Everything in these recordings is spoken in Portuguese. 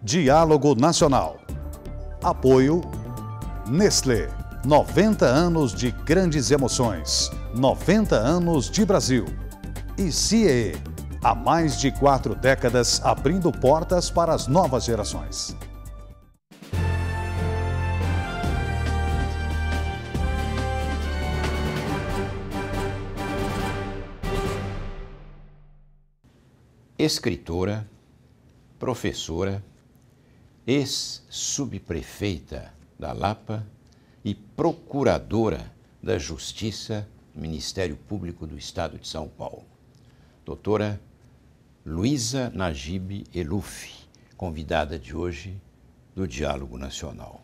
Diálogo Nacional. Apoio Nestlé. 90 anos de grandes emoções. 90 anos de Brasil. E CIEE. Há mais de 4 décadas abrindo portas para as novas gerações. Escritora, professora, ex-subprefeita da Lapa e procuradora da Justiça do Ministério Público do Estado de São Paulo. Doutora Luísa Najib Eluf, convidada de hoje do Diálogo Nacional.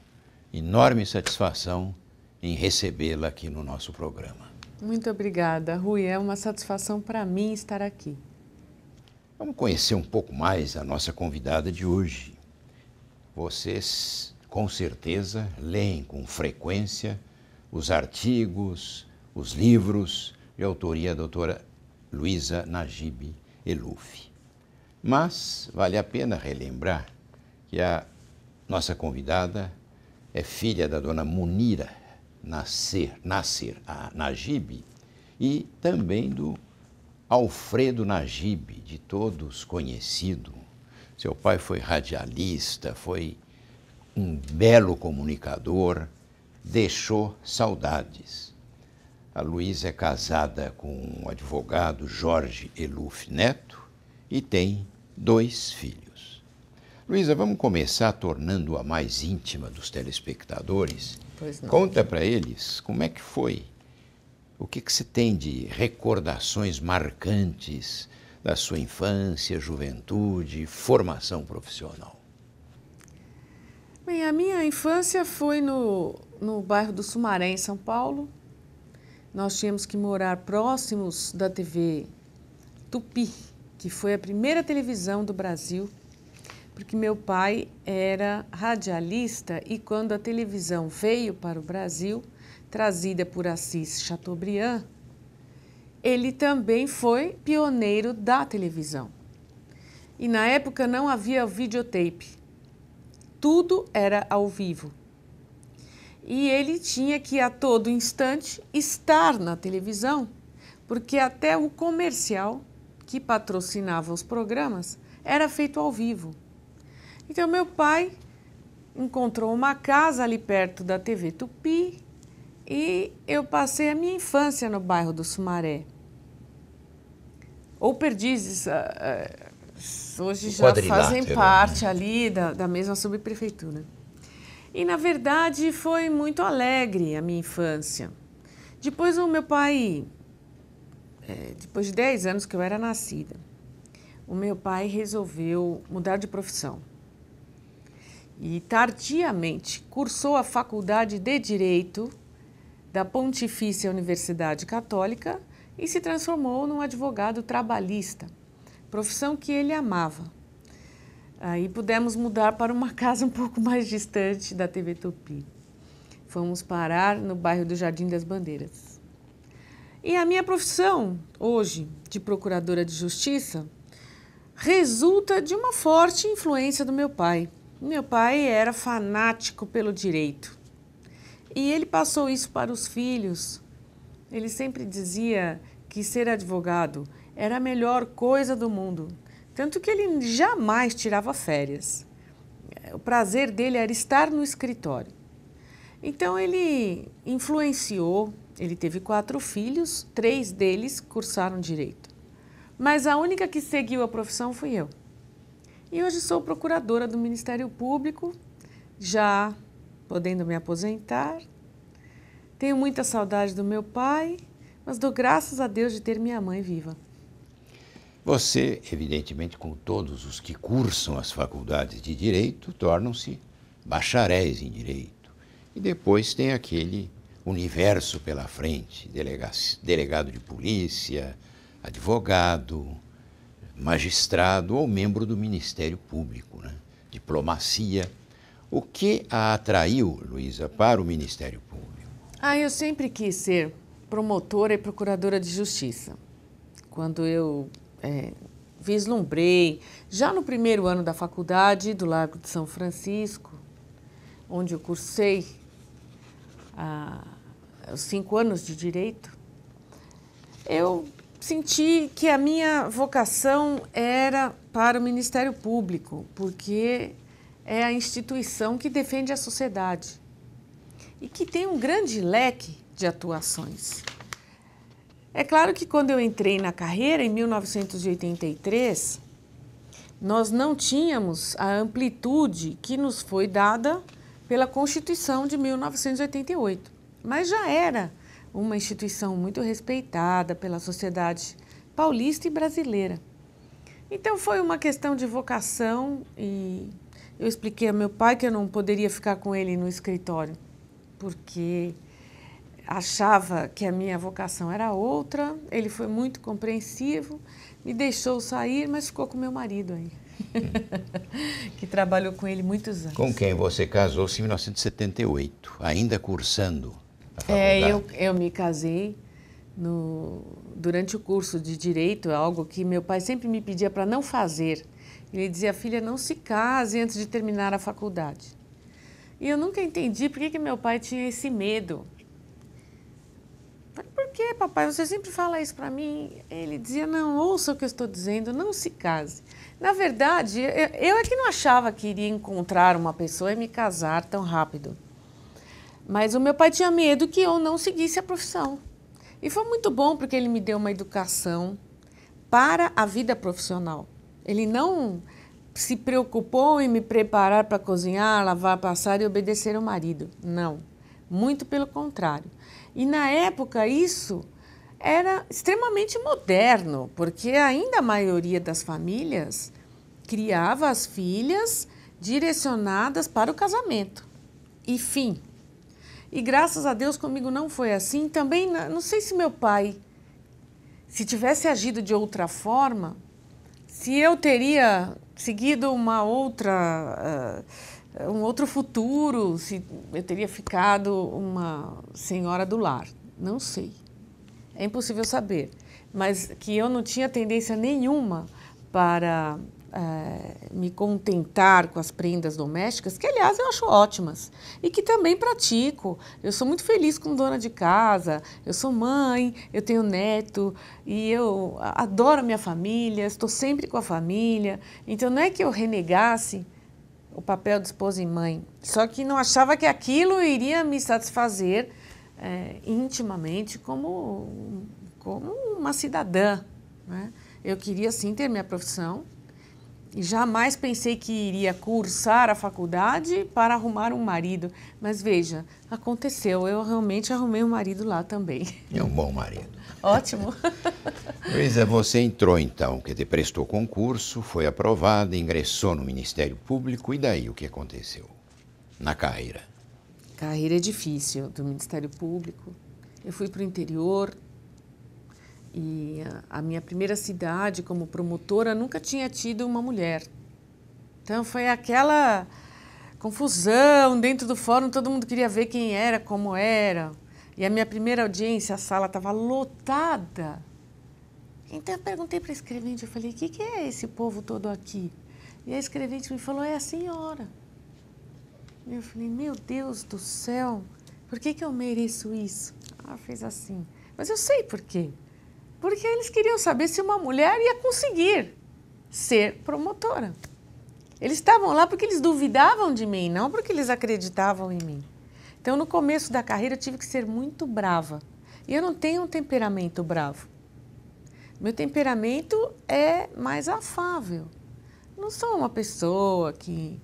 Enorme satisfação em recebê-la aqui no nosso programa. Muito obrigada, Rui. É uma satisfação para mim estar aqui. Vamos conhecer um pouco mais a nossa convidada de hoje. Vocês, com certeza, leem com frequência os artigos, os livros de autoria da doutora Luísa Najib Eluf. Mas vale a pena relembrar que a nossa convidada é filha da dona Munira Nasser Najib e também do Alfredo Najib, de todos conhecido. Seu pai foi radialista, foi um belo comunicador, deixou saudades. A Luísa é casada com o advogado Jorge Eluf Neto e tem 2 filhos. Luísa, vamos começar tornando-a mais íntima dos telespectadores. Pois não. Conta para eles como é que foi. O que você tem de recordações marcantes da sua infância, juventude, formação profissional? Bem, a minha infância foi no bairro do Sumaré, em São Paulo. Nós tínhamos que morar próximos da TV Tupi, que foi a primeira televisão do Brasil, porque meu pai era radialista e quando a televisão veio para o Brasil, trazida por Assis Chateaubriand, ele também foi pioneiro da televisão. E na época não havia videotape, tudo era ao vivo. E ele tinha que a todo instante estar na televisão, porque até o comercial que patrocinava os programas era feito ao vivo. Então meu pai encontrou uma casa ali perto da TV Tupi, e eu passei a minha infância no bairro do Sumaré. Ou Perdizes, hoje já fazem parte ali da mesma subprefeitura. E, na verdade, foi muito alegre a minha infância. Depois o meu pai, depois de 10 anos que eu era nascida, o meu pai resolveu mudar de profissão. E, tardiamente, cursou a faculdade de Direito da Pontifícia Universidade Católica e se transformou num advogado trabalhista, profissão que ele amava. Aí pudemos mudar para uma casa um pouco mais distante da TV Tupi. Fomos parar no bairro do Jardim das Bandeiras. E a minha profissão, hoje, de procuradora de justiça, resulta de uma forte influência do meu pai. Meu pai era fanático pelo direito. E ele passou isso para os filhos. Ele sempre dizia que ser advogado era a melhor coisa do mundo. Tanto que ele jamais tirava férias. O prazer dele era estar no escritório. Então ele influenciou, ele teve 4 filhos, 3 deles cursaram direito. Mas a única que seguiu a profissão fui eu. E hoje sou procuradora do Ministério Público, já podendo me aposentar. Tenho muita saudade do meu pai, mas dou graças a Deus de ter minha mãe viva. Você, evidentemente, como todos os que cursam as faculdades de Direito, tornam-se bacharéis em Direito. E depois tem aquele universo pela frente, delegado de polícia, advogado, magistrado ou membro do Ministério Público, né? Diplomacia. O que a atraiu, Luísa, para o Ministério Público? Eu sempre quis ser promotora e procuradora de justiça. Quando eu vislumbrei, já no primeiro ano da faculdade do Largo de São Francisco, onde eu cursei os 5 anos de Direito, eu senti que a minha vocação era para o Ministério Público, porque é a instituição que defende a sociedade e que tem um grande leque de atuações. É claro que quando eu entrei na carreira, em 1983, nós não tínhamos a amplitude que nos foi dada pela Constituição de 1988, mas já era uma instituição muito respeitada pela sociedade paulista e brasileira. Então foi uma questão de vocação e eu expliquei a meu pai que eu não poderia ficar com ele no escritório, porque achava que a minha vocação era outra. Ele foi muito compreensivo, me deixou sair, mas ficou com meu marido aí, que trabalhou com ele muitos anos. Com quem você casou-se em 1978, ainda cursando a faculdade? Eu me casei durante o curso de Direito, algo que meu pai sempre me pedia para não fazer. Ele dizia, filha, não se case antes de terminar a faculdade. E eu nunca entendi por que meu pai tinha esse medo. Falei, por que, papai? Você sempre fala isso para mim. Ele dizia, não, ouça o que eu estou dizendo, não se case. Na verdade, eu é que não achava que iria encontrar uma pessoa e me casar tão rápido. Mas o meu pai tinha medo que eu não seguisse a profissão. E foi muito bom porque ele me deu uma educação para a vida profissional. Ele não se preocupou em me preparar para cozinhar, lavar, passar e obedecer ao marido. Não, muito pelo contrário. E na época isso era extremamente moderno, porque ainda a maioria das famílias criava as filhas direcionadas para o casamento. E fim. E graças a Deus comigo não foi assim. Também não sei se meu pai, se tivesse agido de outra forma, se eu teria seguido um outro futuro, se eu teria ficado uma senhora do lar. Não sei. É impossível saber. Mas que eu não tinha tendência nenhuma para me contentar com as prendas domésticas, que, aliás, eu acho ótimas. E que também pratico. Eu sou muito feliz como dona de casa, eu sou mãe, eu tenho neto, e eu adoro a minha família, estou sempre com a família. Então, não é que eu renegasse o papel de esposa e mãe, só que não achava que aquilo iria me satisfazer intimamente como uma cidadã, né? Eu queria, sim, ter minha profissão e jamais pensei que iria cursar a faculdade para arrumar um marido. Mas, veja, aconteceu. Eu realmente arrumei um marido lá também. É um bom marido. Ótimo. Luísa, você entrou então, quer dizer, prestou concurso, foi aprovada, ingressou no Ministério Público, e daí o que aconteceu na carreira? Carreira difícil do Ministério Público. Eu fui para o interior e a minha primeira cidade como promotora nunca tinha tido uma mulher. Então foi aquela confusão dentro do fórum, todo mundo queria ver quem era, como era. E a minha primeira audiência, a sala estava lotada. Então eu perguntei para a escrevente, eu falei, o que é esse povo todo aqui? E a escrevente me falou, é a senhora. E eu falei, meu Deus do céu, por que eu mereço isso? Ela fez assim, mas eu sei por quê. Porque eles queriam saber se uma mulher ia conseguir ser promotora. Eles estavam lá porque eles duvidavam de mim, não porque eles acreditavam em mim. Então, no começo da carreira, eu tive que ser muito brava. E eu não tenho um temperamento bravo. Meu temperamento é mais afável. Não sou uma pessoa que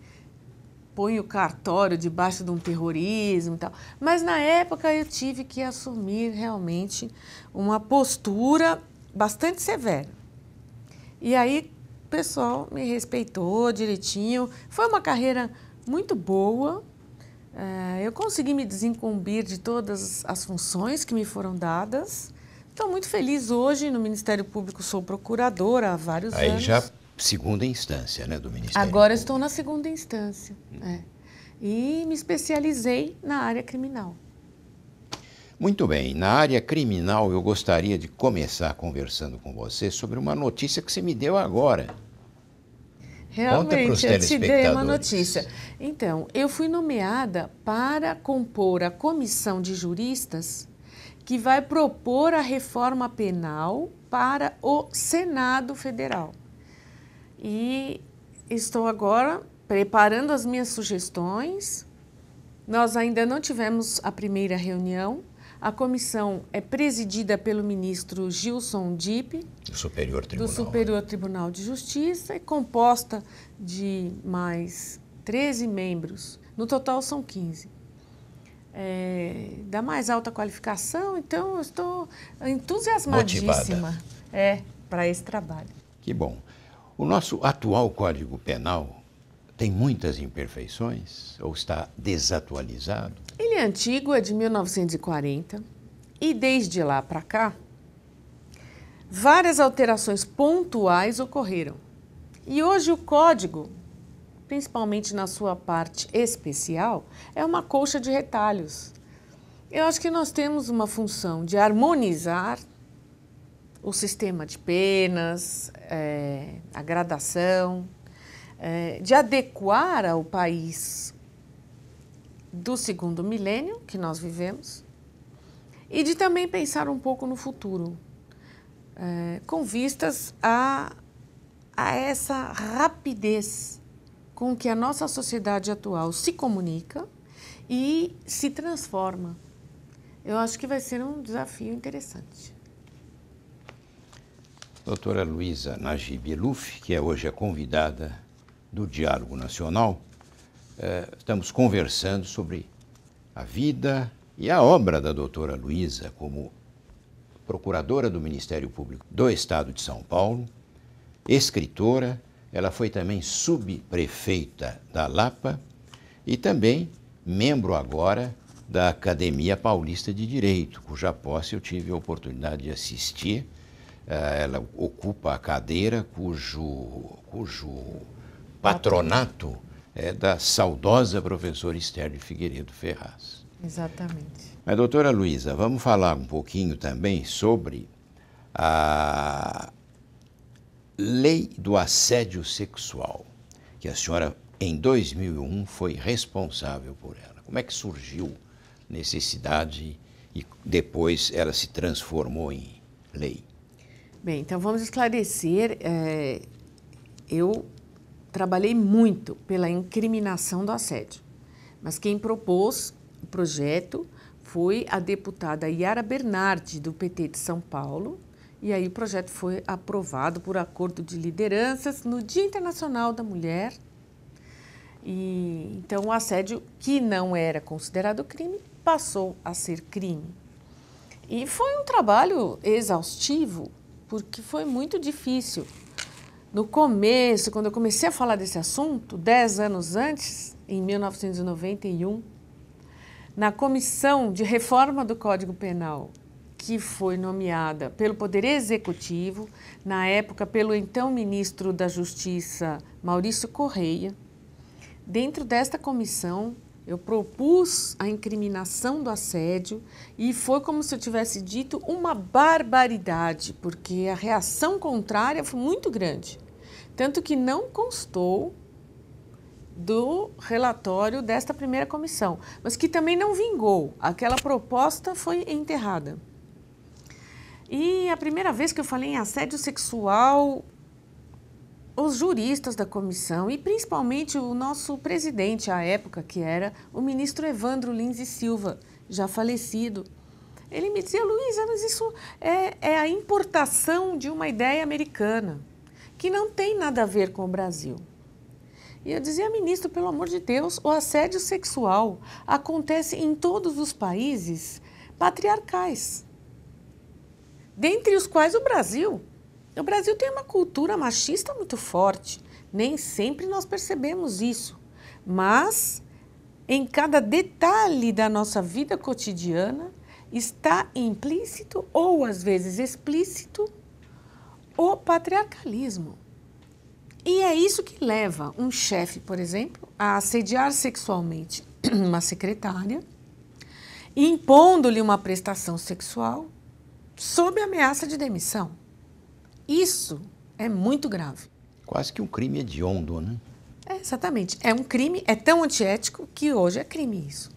põe o cartório debaixo de um terrorismo e tal. Mas, na época, eu tive que assumir realmente uma postura bastante severa. E aí, o pessoal me respeitou direitinho. Foi uma carreira muito boa. Eu consegui me desincumbir de todas as funções que me foram dadas. Estou muito feliz hoje no Ministério Público, sou procuradora há vários anos. Aí já segunda instância, né, do Ministério Agora Público. Estou na segunda instância. E me especializei na área criminal. Muito bem, na área criminal eu gostaria de começar conversando com você sobre uma notícia que você me deu agora. Realmente, eu te dei uma notícia. Então, eu fui nomeada para compor a comissão de juristas que vai propor a reforma penal para o Senado Federal. E estou agora preparando as minhas sugestões. Nós ainda não tivemos a primeira reunião. A comissão é presidida pelo ministro Gilson Dipp, do Superior Tribunal de Justiça, e composta de mais 13 membros. No total são 15. Da mais alta qualificação, então eu estou entusiasmadíssima para esse trabalho. Que bom. O nosso atual Código Penal tem muitas imperfeições ou está desatualizado? Ele é antigo, é de 1940, e desde lá para cá, várias alterações pontuais ocorreram. E hoje o Código, principalmente na sua parte especial, é uma colcha de retalhos. Eu acho que nós temos uma função de harmonizar o sistema de penas, a gradação, de adequar ao país do segundo milênio que nós vivemos e de também pensar um pouco no futuro, com vistas a essa rapidez com que a nossa sociedade atual se comunica e se transforma. Eu acho que vai ser um desafio interessante. Doutora Luísa Najib Eluf, que é hoje a convidada do Diálogo Nacional, estamos conversando sobre a vida e a obra da doutora Luísa como procuradora do Ministério Público do Estado de São Paulo, escritora, ela foi também subprefeita da Lapa e também membro agora da Academia Paulista de Direito, cuja posse eu tive a oportunidade de assistir. Ela ocupa a cadeira cujo patronato é da saudosa professora Esther de Figueiredo Ferraz. Exatamente. Mas, doutora Luísa, vamos falar um pouquinho também sobre a Lei do Assédio Sexual, que a senhora, em 2001, foi responsável por ela. Como é que surgiu necessidade e depois ela se transformou em lei? Bem, então vamos esclarecer. Eu trabalhei muito pela incriminação do assédio, mas quem propôs o projeto foi a deputada Yara Bernardi, do PT de São Paulo, e aí o projeto foi aprovado por acordo de lideranças no Dia Internacional da Mulher. E então o assédio, que não era considerado crime, passou a ser crime. E foi um trabalho exaustivo, porque foi muito difícil. No começo, quando eu comecei a falar desse assunto, 10 anos antes, em 1991, na Comissão de Reforma do Código Penal, que foi nomeada pelo Poder Executivo, na época pelo então ministro da Justiça, Maurício Correia, dentro desta comissão, eu propus a incriminação do assédio e foi como se eu tivesse dito uma barbaridade, porque a reação contrária foi muito grande. Tanto que não constou do relatório desta primeira comissão, mas que também não vingou. Aquela proposta foi enterrada. E a primeira vez que eu falei em assédio sexual, os juristas da comissão e principalmente o nosso presidente à época, que era o ministro Evandro Lins e Silva, já falecido, ele me dizia: Luísa, mas isso é a importação de uma ideia americana, que não tem nada a ver com o Brasil. E eu dizia: ministro, pelo amor de Deus, o assédio sexual acontece em todos os países patriarcais, dentre os quais o Brasil. O Brasil tem uma cultura machista muito forte, nem sempre nós percebemos isso, mas em cada detalhe da nossa vida cotidiana está implícito ou às vezes explícito o patriarcalismo. E é isso que leva um chefe, por exemplo, a assediar sexualmente uma secretária impondo-lhe uma prestação sexual sob ameaça de demissão. Isso é muito grave. Quase que um crime hediondo, né? Exatamente. É um crime, é tão antiético que hoje é crime isso.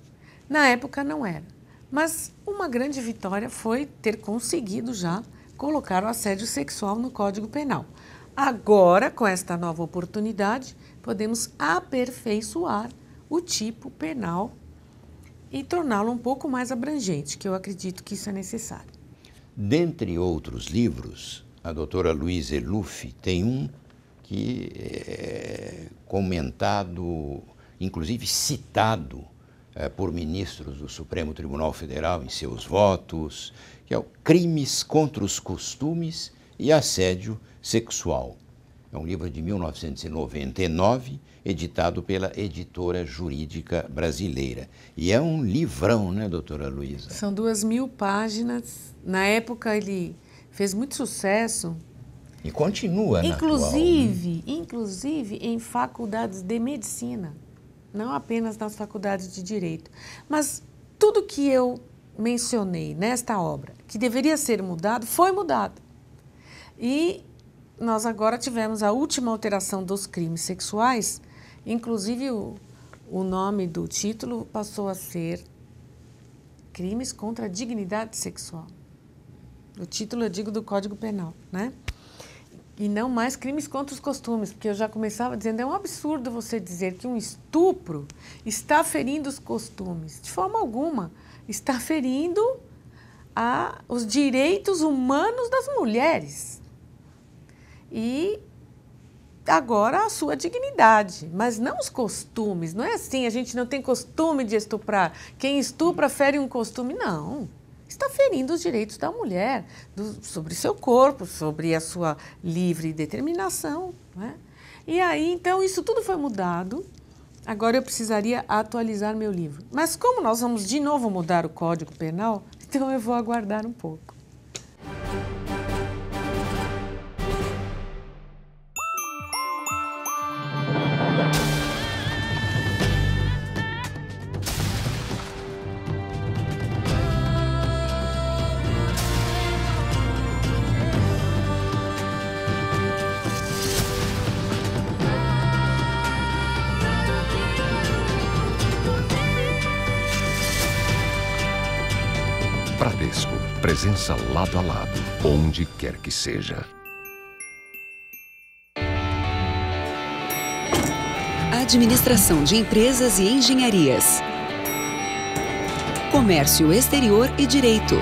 Na época não era. Mas uma grande vitória foi ter conseguido já colocar o assédio sexual no Código Penal. Agora, com esta nova oportunidade, podemos aperfeiçoar o tipo penal e torná-lo um pouco mais abrangente, que eu acredito que isso é necessário. Dentre outros livros, a doutora Luísa Eluffi tem um que é comentado, inclusive citado por ministros do Supremo Tribunal Federal em seus votos, que é o Crimes contra os Costumes e Assédio Sexual. É um livro de 1999, editado pela Editora Jurídica Brasileira. E é um livrão, né, doutora Luísa? São 2.000 páginas. Na época ele fez muito sucesso. E continua na atual, né? Inclusive em faculdades de medicina, não apenas nas faculdades de direito. Mas tudo que eu mencionei nesta obra, que deveria ser mudado, foi mudado. E nós agora tivemos a última alteração dos crimes sexuais, inclusive o nome do título passou a ser Crimes contra a Dignidade Sexual. O título, eu digo, do Código Penal, né? E não mais crimes contra os costumes, porque eu já começava dizendo, é um absurdo você dizer que um estupro está ferindo os costumes. De forma alguma, está ferindo os direitos humanos das mulheres. E agora a sua dignidade, mas não os costumes. Não é assim, a gente não tem costume de estuprar. Quem estupra fere um costume, não. Está ferindo os direitos da mulher, sobre seu corpo, sobre a sua livre determinação, né? E aí, então, isso tudo foi mudado. Agora eu precisaria atualizar meu livro. Mas como nós vamos de novo mudar o Código Penal, então eu vou aguardar um pouco. Bradesco, presença lado a lado, onde quer que seja. Administração de Empresas e Engenharias. Comércio Exterior e Direito.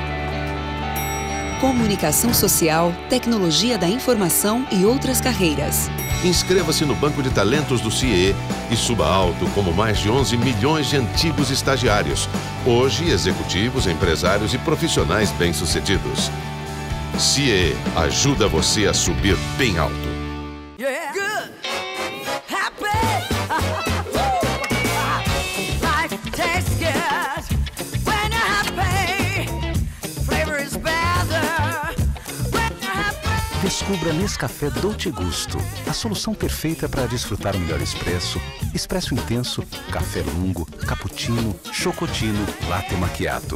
Comunicação Social, Tecnologia da Informação e outras carreiras. Inscreva-se no Banco de Talentos do CIE e suba alto como mais de 11 milhões de antigos estagiários. Hoje, executivos, empresários e profissionais bem-sucedidos. CIE ajuda você a subir bem alto. Descubra Nescafé Dolce Gusto, a solução perfeita para desfrutar o melhor expresso, expresso intenso, café lungo, cappuccino, chocotino, latte macchiato.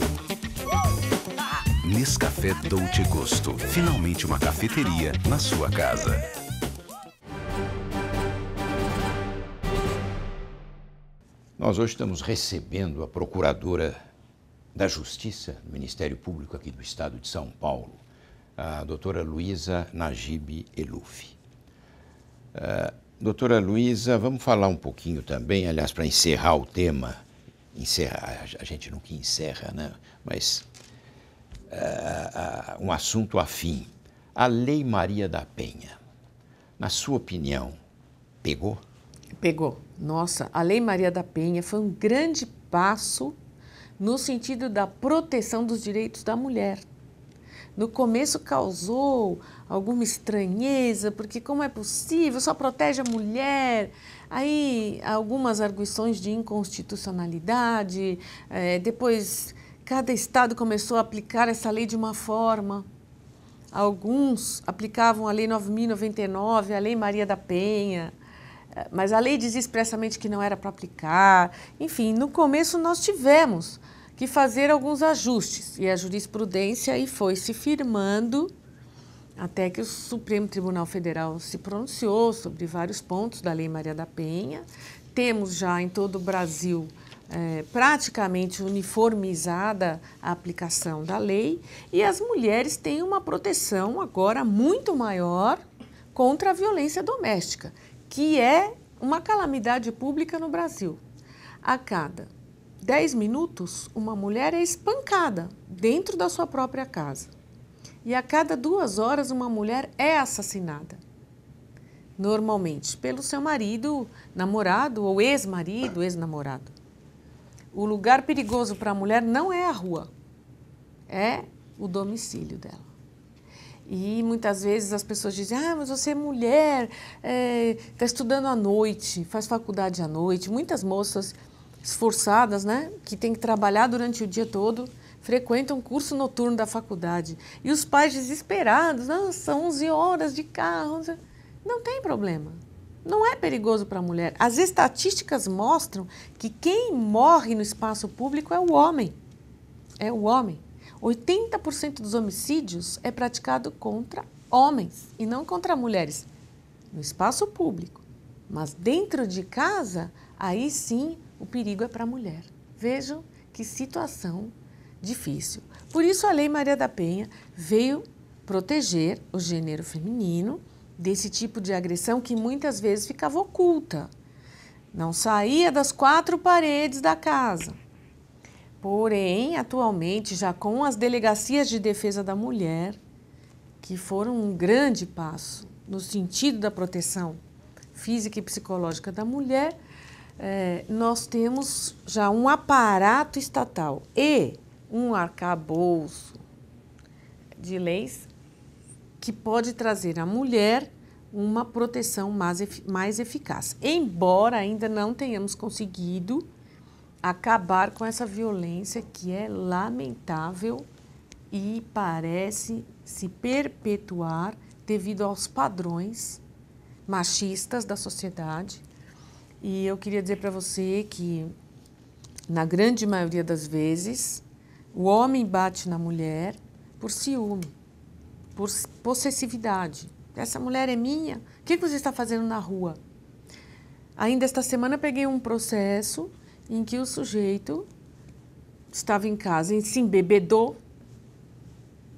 Nescafé Dolce Gusto, finalmente uma cafeteria na sua casa. Nós hoje estamos recebendo a Procuradora da Justiça do Ministério Público aqui do Estado de São Paulo, a doutora Luísa Najib Eluffi. Doutora Luísa, vamos falar um pouquinho também, aliás, para encerrar o tema, a gente nunca encerra, né? Mas um assunto afim. A Lei Maria da Penha, na sua opinião, pegou? Pegou. Nossa, a Lei Maria da Penha foi um grande passo no sentido da proteção dos direitos da mulher. No começo causou alguma estranheza, porque como é possível, só protege a mulher. Aí algumas arguições de inconstitucionalidade, depois cada estado começou a aplicar essa lei de uma forma. Alguns aplicavam a Lei 9.099, a Lei Maria da Penha, mas a lei dizia expressamente que não era para aplicar. Enfim, no começo nós tivemos que fazer alguns ajustes. E a jurisprudência aí foi se firmando até que o Supremo Tribunal Federal se pronunciou sobre vários pontos da Lei Maria da Penha. Temos já em todo o Brasil praticamente uniformizada a aplicação da lei e as mulheres têm uma proteção agora muito maior contra a violência doméstica, que é uma calamidade pública no Brasil. A cada 10 minutos, uma mulher é espancada dentro da sua própria casa. E a cada 2 horas, uma mulher é assassinada. Normalmente pelo seu marido, namorado ou ex-marido, ex-namorado. O lugar perigoso para a mulher não é a rua, é o domicílio dela. E muitas vezes as pessoas dizem, mas você é mulher, está estudando à noite, faz faculdade à noite. Muitas moças esforçadas, né, que têm que trabalhar durante o dia todo, frequentam um curso noturno da faculdade. E os pais desesperados, são 11 horas de carro. Não tem problema. Não é perigoso para a mulher. As estatísticas mostram que quem morre no espaço público é o homem. É o homem. 80% dos homicídios é praticado contra homens e não contra mulheres. No espaço público. Mas dentro de casa, aí sim o perigo é para a mulher. Vejam que situação difícil. Por isso a Lei Maria da Penha veio proteger o gênero feminino desse tipo de agressão que muitas vezes ficava oculta. Não saía das 4 paredes da casa. Porém, atualmente, já com as delegacias de defesa da mulher, que foram um grande passo no sentido da proteção física e psicológica da mulher, nós temos já um aparato estatal e um arcabouço de leis que pode trazer à mulher uma proteção mais eficaz. Embora ainda não tenhamos conseguido acabar com essa violência que é lamentável e parece se perpetuar devido aos padrões machistas da sociedade. E eu queria dizer para você que, na grande maioria das vezes, o homem bate na mulher por ciúme, por possessividade. Essa mulher é minha, o que você está fazendo na rua? Ainda esta semana peguei um processo em que o sujeito estava em casa e se embebedou,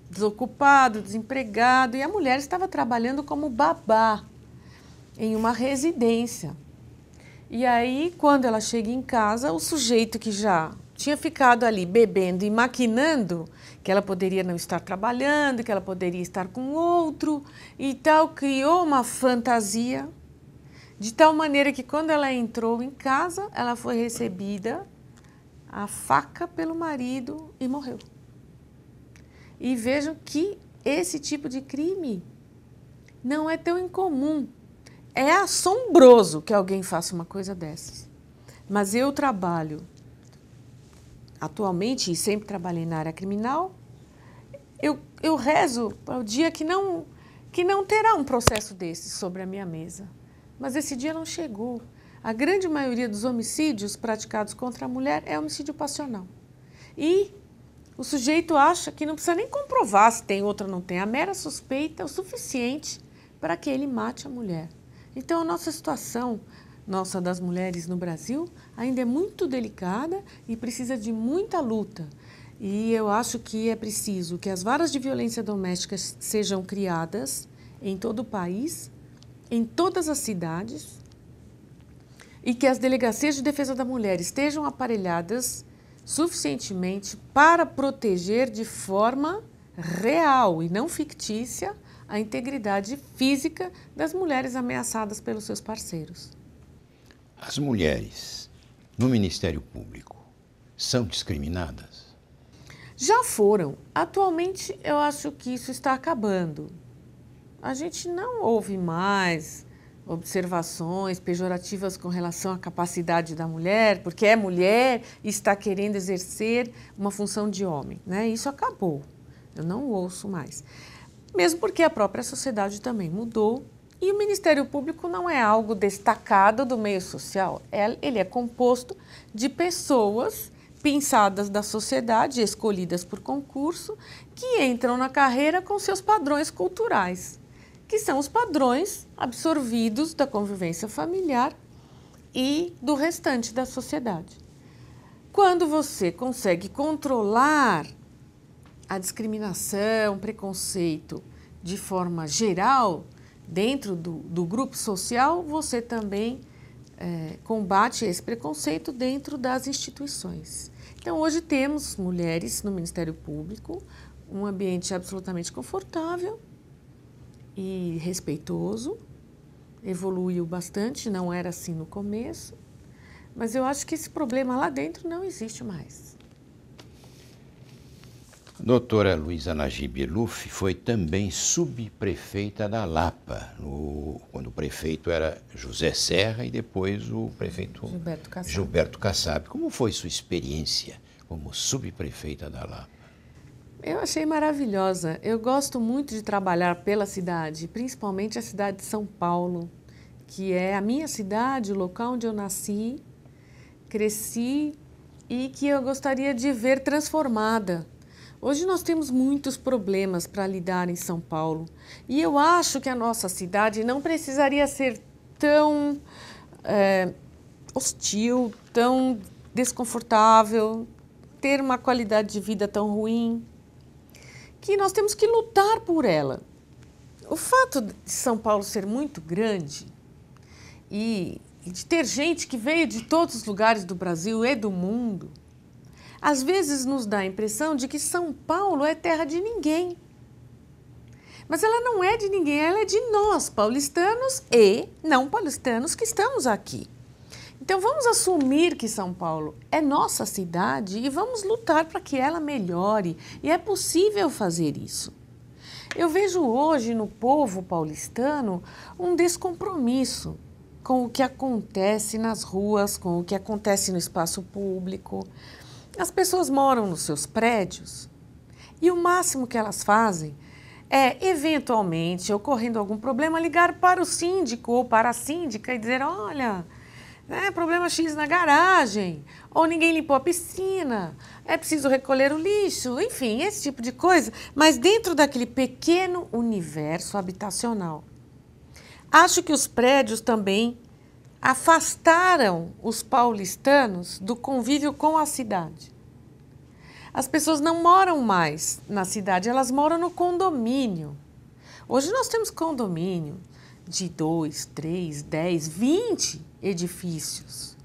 desocupado, desempregado, e a mulher estava trabalhando como babá em uma residência. E aí, quando ela chega em casa, o sujeito que já tinha ficado ali bebendo e maquinando que ela poderia não estar trabalhando, que ela poderia estar com outro e tal, criou uma fantasia de tal maneira que quando ela entrou em casa, ela foi recebida a faca pelo marido e morreu. E vejam que esse tipo de crime não é tão incomum. É assombroso que alguém faça uma coisa dessas. Mas eu trabalho atualmente, e sempre trabalhei na área criminal, eu rezo para o dia que não terá um processo desse sobre a minha mesa. Mas esse dia não chegou. A grande maioria dos homicídios praticados contra a mulher é homicídio passional. E o sujeito acha que não precisa nem comprovar se tem outra ou não tem. A mera suspeita é o suficiente para que ele mate a mulher. Então, a nossa situação, das mulheres no Brasil, ainda é muito delicada e precisa de muita luta. E eu acho que é preciso que as varas de violência doméstica sejam criadas em todo o país, em todas as cidades, e que as delegacias de defesa da mulher estejam aparelhadas suficientemente para proteger de forma real e não fictícia a integridade física das mulheres ameaçadas pelos seus parceiros. As mulheres no Ministério Público são discriminadas? Já foram. Atualmente, eu acho que isso está acabando. A gente não ouve mais observações pejorativas com relação à capacidade da mulher, porque é mulher e está querendo exercer uma função de homem, né? Isso acabou. Eu não ouço mais. Mesmo porque a própria sociedade também mudou e o Ministério Público não é algo destacado do meio social. Ele é composto de pessoas pensadas da sociedade, escolhidas por concurso, que entram na carreira com seus padrões culturais, que são os padrões absorvidos da convivência familiar e do restante da sociedade. Quando você consegue controlar a discriminação, preconceito de forma geral, dentro do grupo social, você também combate esse preconceito dentro das instituições. Então, hoje temos mulheres no Ministério Público, um ambiente absolutamente confortável e respeitoso, evoluiu bastante, não era assim no começo, mas eu acho que esse problema lá dentro não existe mais. Doutora Luísa Najib Eluf foi também subprefeita da Lapa, quando o prefeito era José Serra e depois o prefeito Gilberto Kassab. Como foi sua experiência como subprefeita da Lapa? Eu achei maravilhosa. Eu gosto muito de trabalhar pela cidade, principalmente a cidade de São Paulo, que é a minha cidade, o local onde eu nasci, cresci e que eu gostaria de ver transformada. Hoje nós temos muitos problemas para lidar em São Paulo e eu acho que a nossa cidade não precisaria ser tão hostil, tão desconfortável, ter uma qualidade de vida tão ruim, que nós temos que lutar por ela. O fato de São Paulo ser muito grande e de ter gente que veio de todos os lugares do Brasil e do mundo, às vezes nos dá a impressão de que São Paulo é terra de ninguém. Mas ela não é de ninguém, ela é de nós, paulistanos e não paulistanos que estamos aqui. Então vamos assumir que São Paulo é nossa cidade e vamos lutar para que ela melhore. E é possível fazer isso. Eu vejo hoje no povo paulistano um descompromisso com o que acontece nas ruas, com o que acontece no espaço público. As pessoas moram nos seus prédios e o máximo que elas fazem é, eventualmente, ocorrendo algum problema, ligar para o síndico ou para a síndica e dizer, olha, problema X na garagem, ou ninguém limpou a piscina, é preciso recolher o lixo, enfim, esse tipo de coisa, mas dentro daquele pequeno universo habitacional. Acho que os prédios também afastaram os paulistanos do convívio com a cidade. As pessoas não moram mais na cidade, elas moram no condomínio. Hoje nós temos condomínio de 2, 3, 10, 20 edifícios.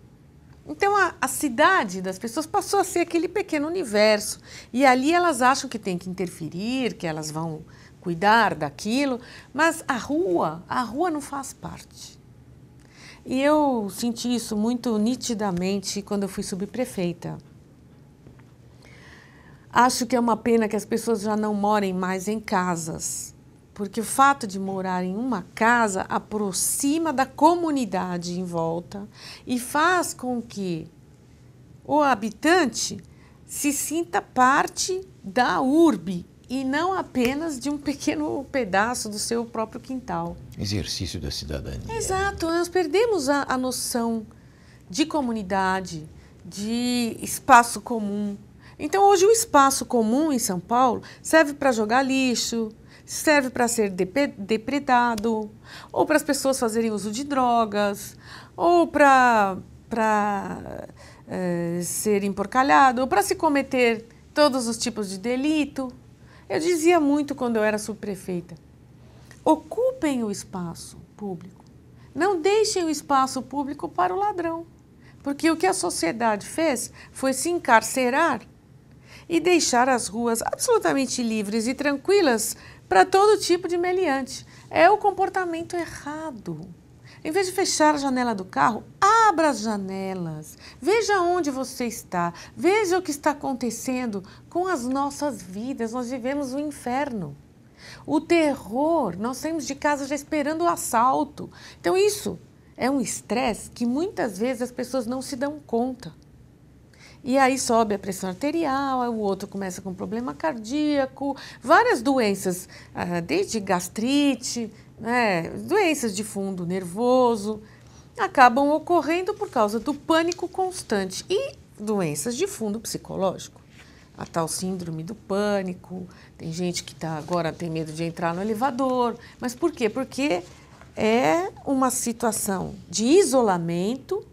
Então a cidade das pessoas passou a ser aquele pequeno universo e ali elas acham que tem que interferir, que elas vão cuidar daquilo, mas a rua não faz parte. E eu senti isso muito nitidamente quando eu fui subprefeita. Acho que é uma pena que as pessoas já não morem mais em casas, porque o fato de morar em uma casa aproxima da comunidade em volta e faz com que o habitante se sinta parte da urbe e não apenas de um pequeno pedaço do seu próprio quintal. Exercício da cidadania. Exato, nós perdemos a noção de comunidade, de espaço comum. Então, hoje o espaço comum em São Paulo serve para jogar lixo, serve para ser depredado, ou para as pessoas fazerem uso de drogas, ou para ser emporcalhado, ou para se cometer todos os tipos de delito. Eu dizia muito quando eu era subprefeita, ocupem o espaço público, não deixem o espaço público para o ladrão, porque o que a sociedade fez foi se encarcerar e deixar as ruas absolutamente livres e tranquilas para todo tipo de meliante. É o comportamento errado. Em vez de fechar a janela do carro, abra as janelas, veja onde você está, veja o que está acontecendo com as nossas vidas. Nós vivemos um inferno. O terror, nós saímos de casa já esperando o assalto. Então isso é um estresse que muitas vezes as pessoas não se dão conta. E aí sobe a pressão arterial, o outro começa com problema cardíaco, várias doenças, desde gastrite, doenças de fundo nervoso, acabam ocorrendo por causa do pânico constante. E doenças de fundo psicológico. A tal síndrome do pânico, tem gente que agora tem medo de entrar no elevador. Mas por quê? Porque é uma situação de isolamento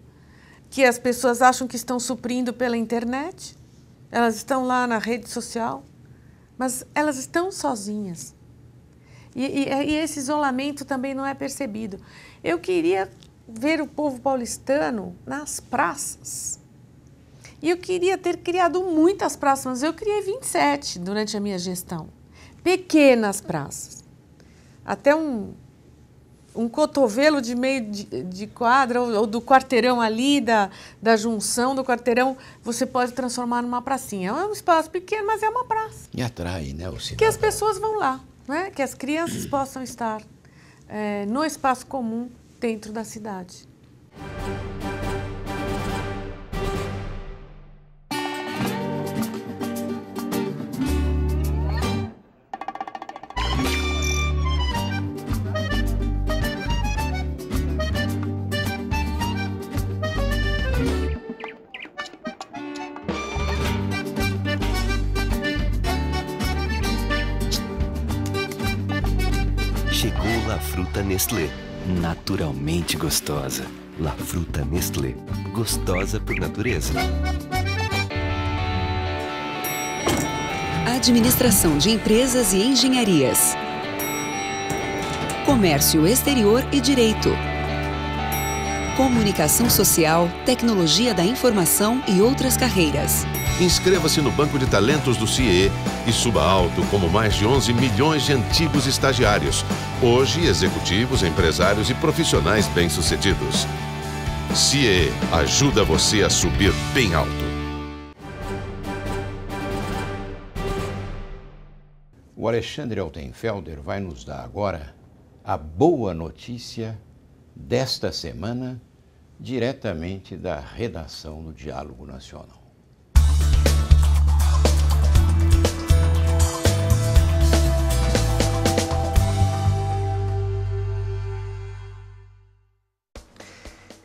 que as pessoas acham que estão suprindo pela internet. Elas estão lá na rede social, mas elas estão sozinhas. E esse isolamento também não é percebido. Eu queria ver o povo paulistano nas praças. E eu queria ter criado muitas praças, mas eu criei 27 durante a minha gestão. Pequenas praças. Até um cotovelo de meio de quadra ou do quarteirão ali, da junção do quarteirão, você pode transformar numa pracinha. É um espaço pequeno, mas é uma praça. E atrai, né, o cidadão. Que as pessoas vão lá, né? Que as crianças possam estar no espaço comum dentro da cidade. Chegou La Fruta Nestlé, naturalmente gostosa. La Fruta Nestlé, gostosa por natureza. Administração de Empresas e Engenharias. Comércio Exterior e Direito. Comunicação Social, Tecnologia da Informação e outras carreiras. Inscreva-se no Banco de Talentos do CIE e suba alto como mais de 11 milhões de antigos estagiários, hoje executivos, empresários e profissionais bem-sucedidos. CIE ajuda você a subir bem alto. O Alexandre Altenfelder vai nos dar agora a boa notícia desta semana, diretamente da redação do Diálogo Nacional.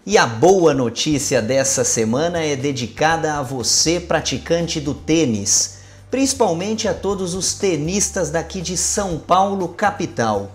E a boa notícia dessa semana é dedicada a você, praticante do tênis, principalmente a todos os tenistas daqui de São Paulo, capital.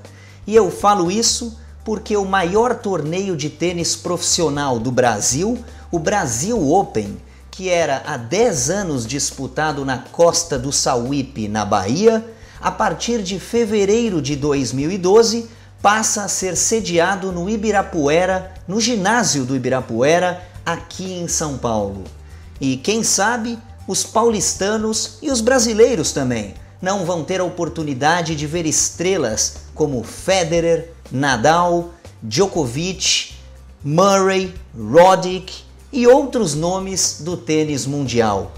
E eu falo isso porque o maior torneio de tênis profissional do Brasil, o Brasil Open, que era há 10 anos disputado na Costa do Sauípe, na Bahia, a partir de fevereiro de 2012, passa a ser sediado no Ibirapuera, no ginásio do Ibirapuera, aqui em São Paulo. E quem sabe, os paulistanos e os brasileiros também não vão ter a oportunidade de ver estrelas como Federer, Nadal, Djokovic, Murray, Roddick e outros nomes do tênis mundial.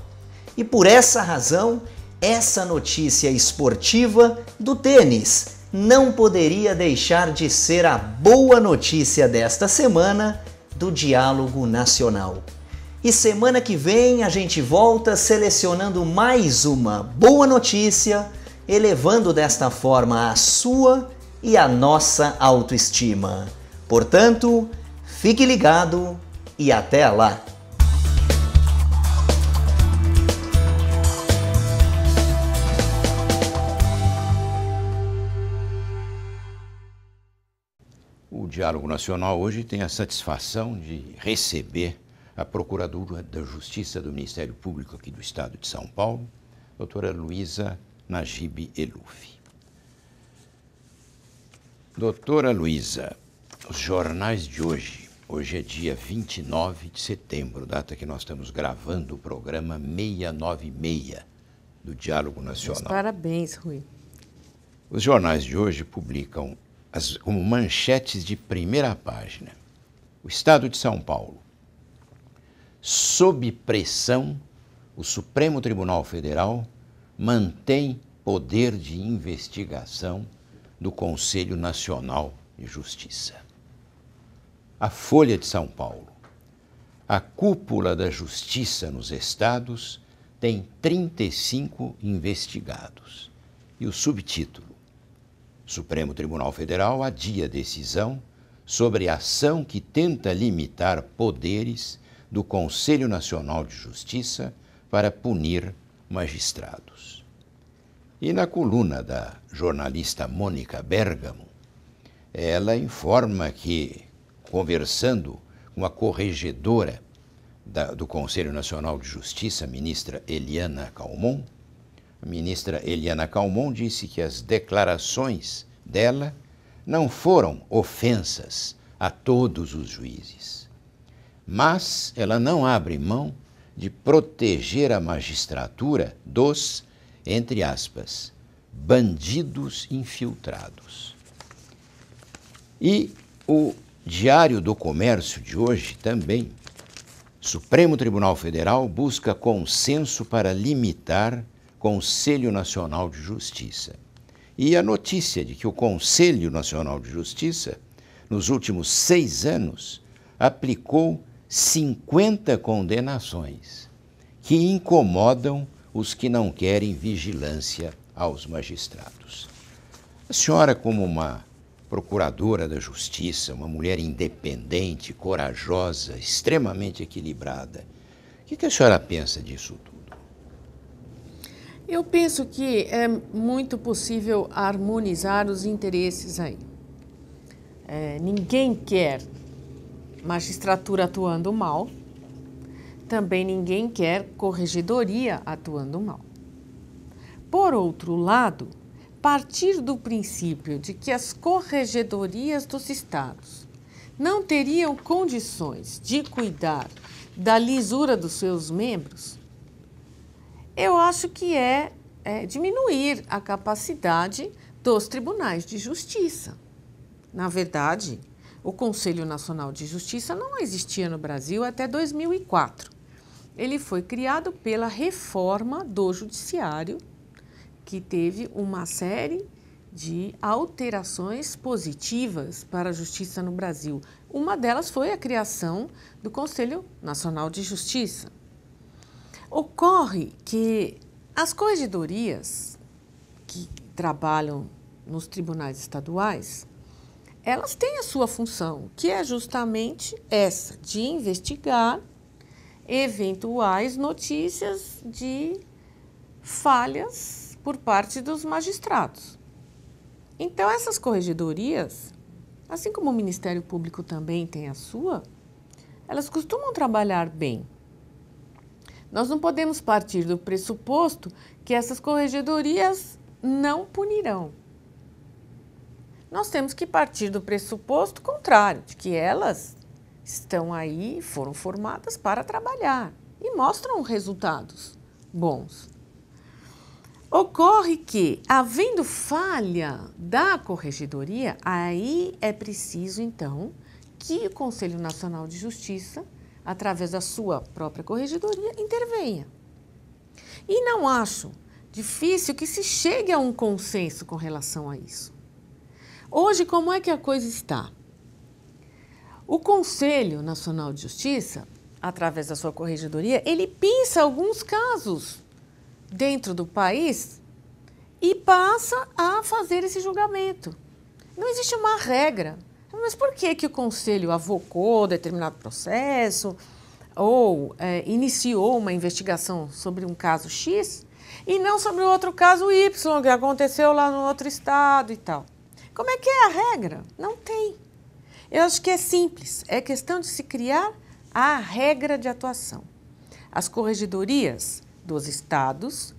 E por essa razão, essa notícia esportiva do tênis não poderia deixar de ser a boa notícia desta semana do Diálogo Nacional. E semana que vem a gente volta selecionando mais uma boa notícia, elevando desta forma a sua e a nossa autoestima. Portanto, fique ligado e até lá! O Diálogo Nacional hoje tem a satisfação de receber a Procuradora da Justiça do Ministério Público aqui do Estado de São Paulo, doutora Luísa Najib Eluf. Doutora Luísa, os jornais de hoje é dia 29 de setembro, data que nós estamos gravando o programa 696 do Diálogo Nacional. Mas parabéns, Rui. Os jornais de hoje publicam como manchetes de primeira página: o Estado de São Paulo. Sob pressão, o Supremo Tribunal Federal mantém poder de investigação do Conselho Nacional de Justiça. A Folha de São Paulo. A cúpula da Justiça nos estados tem 35 investigados. E o subtítulo: Supremo Tribunal Federal adia decisão sobre a ação que tenta limitar poderes do Conselho Nacional de Justiça para punir magistrados. E na coluna da jornalista Mônica Bergamo, ela informa que, conversando com a corregedora do Conselho Nacional de Justiça, a ministra Eliana Calmon, a ministra Eliana Calmon disse que as declarações dela não foram ofensas a todos os juízes, mas ela não abre mão de proteger a magistratura dos, entre aspas, bandidos infiltrados. E o Diário do Comércio de hoje também, Supremo Tribunal Federal busca consenso para limitar Conselho Nacional de Justiça. E a notícia de que o Conselho Nacional de Justiça, nos últimos 6 anos, aplicou 50 condenações que incomodam os que não querem vigilância aos magistrados. A senhora, como uma procuradora da Justiça, uma mulher independente, corajosa, extremamente equilibrada, o que a senhora pensa disso tudo? Eu penso que é muito possível harmonizar os interesses aí. Ninguém quer magistratura atuando mal, também ninguém quer corregedoria atuando mal. Por outro lado, partir do princípio de que as corregedorias dos estados não teriam condições de cuidar da lisura dos seus membros, eu acho que é diminuir a capacidade dos tribunais de justiça. Na verdade, o Conselho Nacional de Justiça não existia no Brasil até 2004. Ele foi criado pela reforma do Judiciário, que teve uma série de alterações positivas para a justiça no Brasil. Uma delas foi a criação do Conselho Nacional de Justiça. Ocorre que as corregedorias que trabalham nos tribunais estaduais, elas têm a sua função, que é justamente essa, de investigar eventuais notícias de falhas por parte dos magistrados. Então, essas corregedorias, assim como o Ministério Público também tem a sua, elas costumam trabalhar bem. Nós não podemos partir do pressuposto que essas corregedorias não punirão. Nós temos que partir do pressuposto contrário, de que elas estão aí, foram formadas para trabalhar e mostram resultados bons. Ocorre que, havendo falha da corregedoria, aí é preciso, então, que o Conselho Nacional de Justiça, através da sua própria corregedoria, intervenha. E não acho difícil que se chegue a um consenso com relação a isso. Hoje, como é que a coisa está? O Conselho Nacional de Justiça, através da sua corregedoria, ele pinça alguns casos dentro do país e passa a fazer esse julgamento. Não existe uma regra. Mas por que o Conselho avocou determinado processo ou iniciou uma investigação sobre um caso X e não sobre outro caso Y, que aconteceu lá no outro estado e tal? Como é que é a regra? Não tem. Eu acho que é simples. É questão de se criar a regra de atuação. As corregedorias dos estados,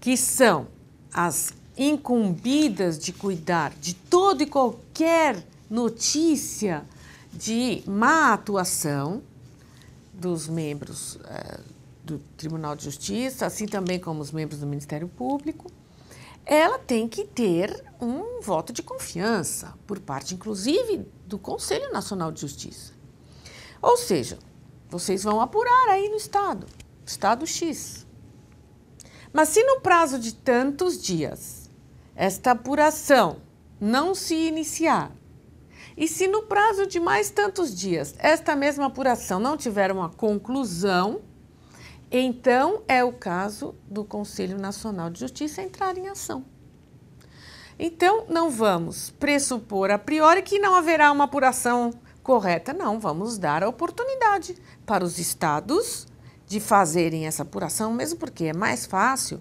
que são as incumbidas de cuidar de todo e qualquer notícia de má atuação dos membros do Tribunal de Justiça, assim também como os membros do Ministério Público, ela tem que ter um voto de confiança por parte, inclusive, do Conselho Nacional de Justiça. Ou seja, vocês vão apurar aí no Estado X. Mas se no prazo de tantos dias esta apuração não se iniciar, e se no prazo de mais tantos dias esta mesma apuração não tiver uma conclusão, então é o caso do Conselho Nacional de Justiça entrar em ação. Então, não vamos pressupor a priori que não haverá uma apuração correta, não. Vamos dar a oportunidade para os estados de fazerem essa apuração, mesmo porque é mais fácil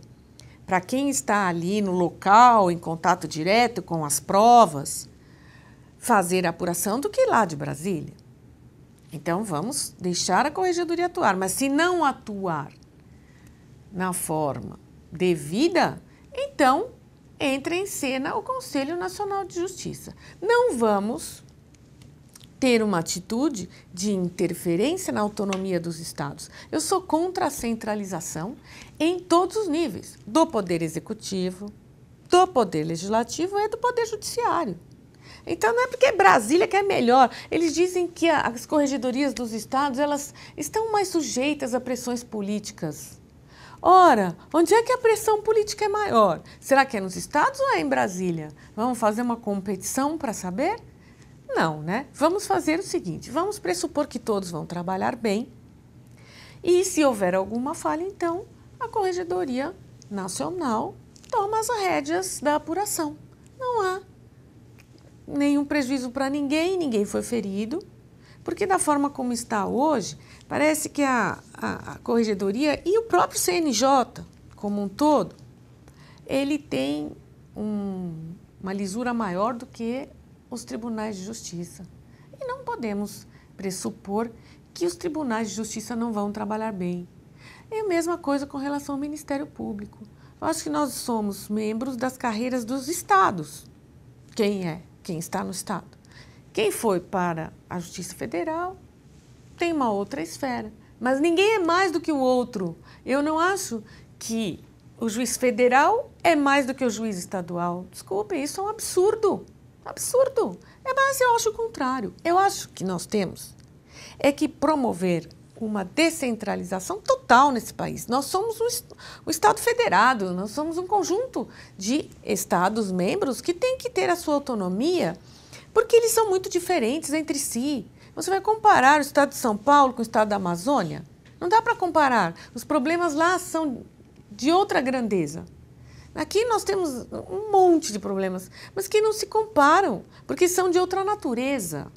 para quem está ali no local, em contato direto com as provas, fazer a apuração do que lá de Brasília. Então, vamos deixar a Corregedoria atuar. Mas se não atuar na forma devida, então entra em cena o Conselho Nacional de Justiça. Não vamos ter uma atitude de interferência na autonomia dos estados. Eu sou contra a centralização em todos os níveis, do Poder Executivo, do Poder Legislativo e do Poder Judiciário. Então, não é porque Brasília que é melhor. Eles dizem que as corregedorias dos estados, elas estão mais sujeitas a pressões políticas. Ora, onde é que a pressão política é maior? Será que é nos estados ou é em Brasília? Vamos fazer uma competição para saber? Não, né? Vamos fazer o seguinte, vamos pressupor que todos vão trabalhar bem e se houver alguma falha, então, a Corregedoria Nacional toma as rédeas da apuração. Não há nenhum prejuízo para ninguém, ninguém foi ferido, porque da forma como está hoje, parece que a Corregedoria e o próprio CNJ, como um todo, ele tem uma lisura maior do que os tribunais de justiça. E não podemos pressupor que os tribunais de justiça não vão trabalhar bem. É a mesma coisa com relação ao Ministério Público. Eu acho que nós somos membros das carreiras dos estados. Quem é? Quem está no estado. Quem foi para a Justiça Federal tem uma outra esfera. Mas ninguém é mais do que o outro. Eu não acho que o juiz federal é mais do que o juiz estadual. Desculpe, isso é um absurdo. Absurdo. Mas eu acho o contrário. Eu acho que nós temos que promover uma descentralização total nesse país. Nós somos o Estado federado, nós somos um conjunto de estados membros que têm que ter a sua autonomia, porque eles são muito diferentes entre si. Você vai comparar o estado de São Paulo com o estado da Amazônia? Não dá para comparar. Os problemas lá são de outra grandeza. Aqui nós temos um monte de problemas, mas que não se comparam, porque são de outra natureza.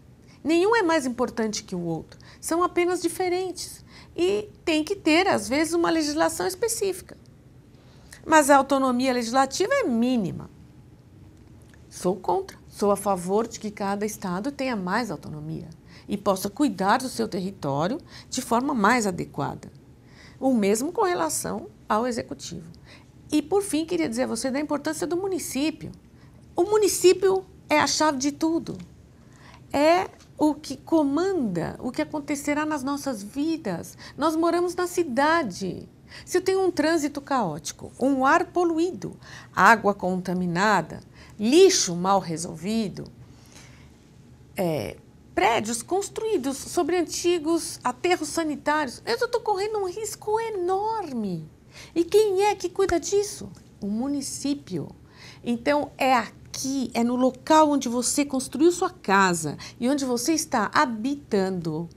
Nenhum é mais importante que o outro. São apenas diferentes. E tem que ter, às vezes, uma legislação específica. Mas a autonomia legislativa é mínima. Sou contra. Sou a favor de que cada estado tenha mais autonomia e possa cuidar do seu território de forma mais adequada. O mesmo com relação ao executivo. E, por fim, queria dizer a você da importância do município. O município é a chave de tudo. É o que comanda o que acontecerá nas nossas vidas. Nós moramos na cidade. Se eu tenho um trânsito caótico, um ar poluído, água contaminada, lixo mal resolvido, prédios construídos sobre antigos aterros sanitários, eu estou correndo um risco enorme. E quem é que cuida disso? O município. Então, aqui, é no local onde você construiu sua casa e onde você está habitando.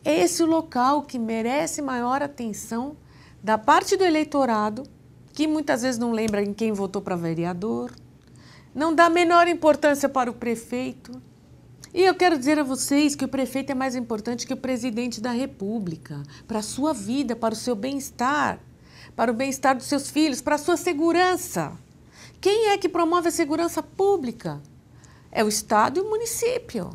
É esse o local que merece maior atenção da parte do eleitorado, que muitas vezes não lembra em quem votou para vereador, não dá menor importância para o prefeito. E eu quero dizer a vocês que o prefeito é mais importante que o presidente da República, para a sua vida, para o seu bem-estar, para o bem-estar dos seus filhos, para a sua segurança. Quem é que promove a segurança pública? É o Estado e o município.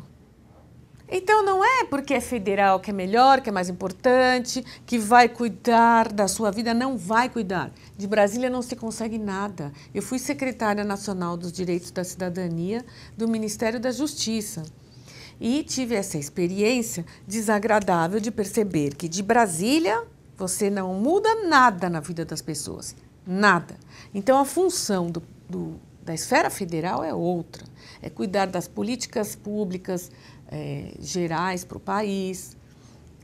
Então, não é porque é federal que é melhor, que é mais importante, que vai cuidar da sua vida. Não vai cuidar. De Brasília não se consegue nada. Eu fui secretária nacional dos Direitos da Cidadania do Ministério da Justiça. E tive essa experiência desagradável de perceber que de Brasília você não muda nada na vida das pessoas. Nada. Então, a função da esfera federal é outra. É cuidar das políticas públicas gerais para o país,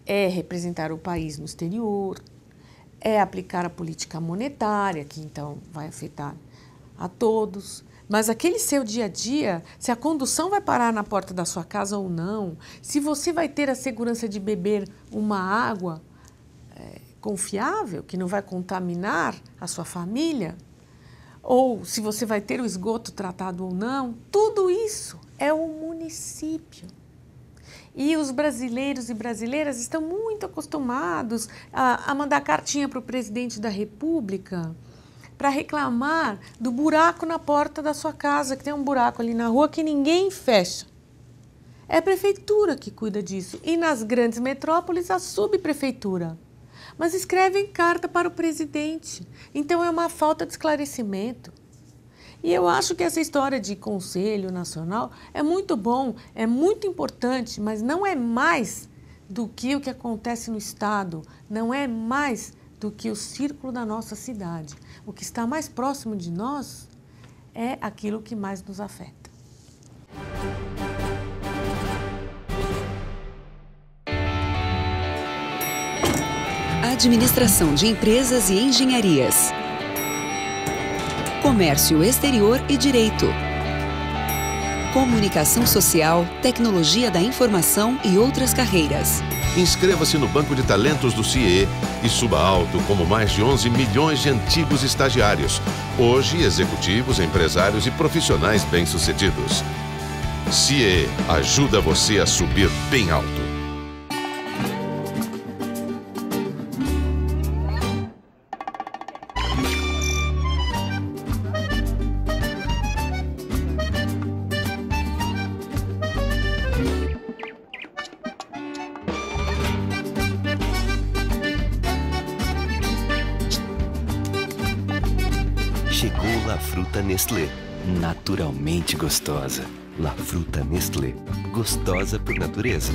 é representar o país no exterior, é aplicar a política monetária, que então vai afetar a todos. Mas aquele seu dia a dia, se a condução vai parar na porta da sua casa ou não, se você vai ter a segurança de beber uma água confiável, que não vai contaminar a sua família, ou se você vai ter o esgoto tratado ou não, tudo isso é o município. E os brasileiros e brasileiras estão muito acostumados a mandar cartinha para o presidente da República para reclamar do buraco na porta da sua casa, que tem um buraco ali na rua que ninguém fecha. É a prefeitura que cuida disso. E nas grandes metrópoles, a subprefeitura. Mas escrevem carta para o presidente. Então é uma falta de esclarecimento. E eu acho que essa história de Conselho Nacional é muito bom, é muito importante, mas não é mais do que o que acontece no Estado, não é mais do que o círculo da nossa cidade. O que está mais próximo de nós é aquilo que mais nos afeta. Administração de Empresas e Engenharias. Comércio Exterior e Direito. Comunicação Social, Tecnologia da Informação e outras carreiras. Inscreva-se no Banco de Talentos do CIE e suba alto como mais de 11 milhões de antigos estagiários. Hoje, executivos, empresários e profissionais bem-sucedidos. CIE ajuda você a subir bem alto. Chegou La Fruta Nestlé, naturalmente gostosa. La Fruta Nestlé, gostosa por natureza.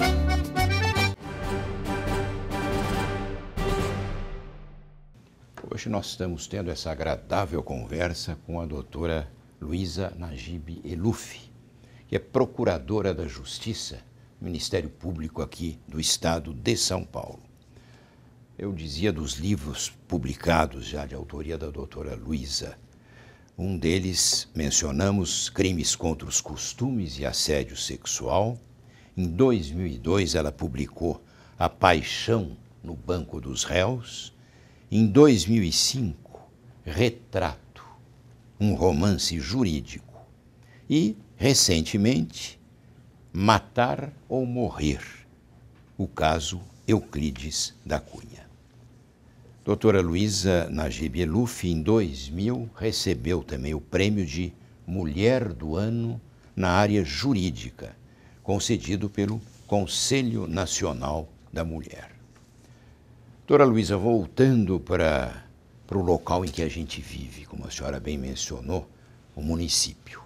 Hoje nós estamos tendo essa agradável conversa com a doutora Luísa Najib Eluf, que é procuradora da Justiça do Ministério Público aqui do Estado de São Paulo. Eu dizia dos livros publicados já de autoria da doutora Luísa. Um deles, mencionamos Crimes contra os Costumes e Assédio Sexual. Em 2002, ela publicou A Paixão no Banco dos Réus. Em 2005, Retrato, um romance jurídico. E, recentemente, Matar ou Morrer, o caso Euclides da Cunha. Doutora Luísa Najib Eluf, em 2000, recebeu também o prêmio de Mulher do Ano na área jurídica, concedido pelo Conselho Nacional da Mulher. Doutora Luísa, voltando para o local em que a gente vive, como a senhora bem mencionou, o município.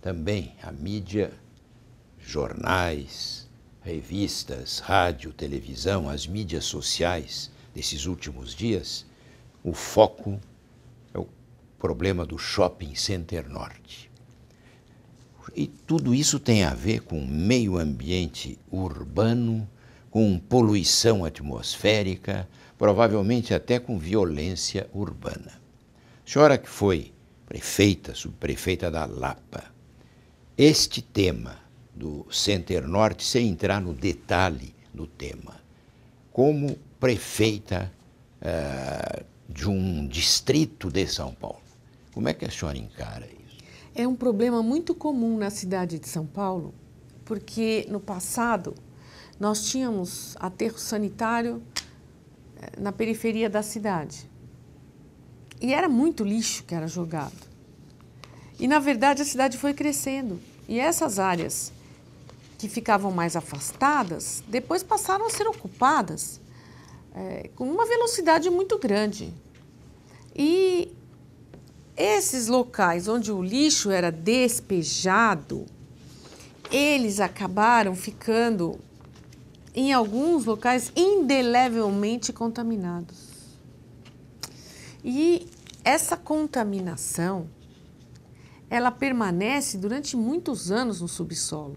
Também a mídia, jornais, revistas, rádio, televisão, as mídias sociais desses últimos dias, o foco é o problema do Shopping Center Norte. E tudo isso tem a ver com meio ambiente urbano, com poluição atmosférica, provavelmente até com violência urbana. A senhora que foi prefeita, subprefeita da Lapa, este tema do Center Norte, sem entrar no detalhe do tema, como prefeita de um distrito de São Paulo, como é que a senhora encara isso? É um problema muito comum na cidade de São Paulo, porque no passado nós tínhamos aterro sanitário na periferia da cidade. E era muito lixo que era jogado. E, na verdade, a cidade foi crescendo. E essas áreas que ficavam mais afastadas, depois passaram a ser ocupadas com uma velocidade muito grande. E esses locais onde o lixo era despejado, eles acabaram ficando, em alguns locais, indelevelmente contaminados. E essa contaminação, ela permanece durante muitos anos no subsolo.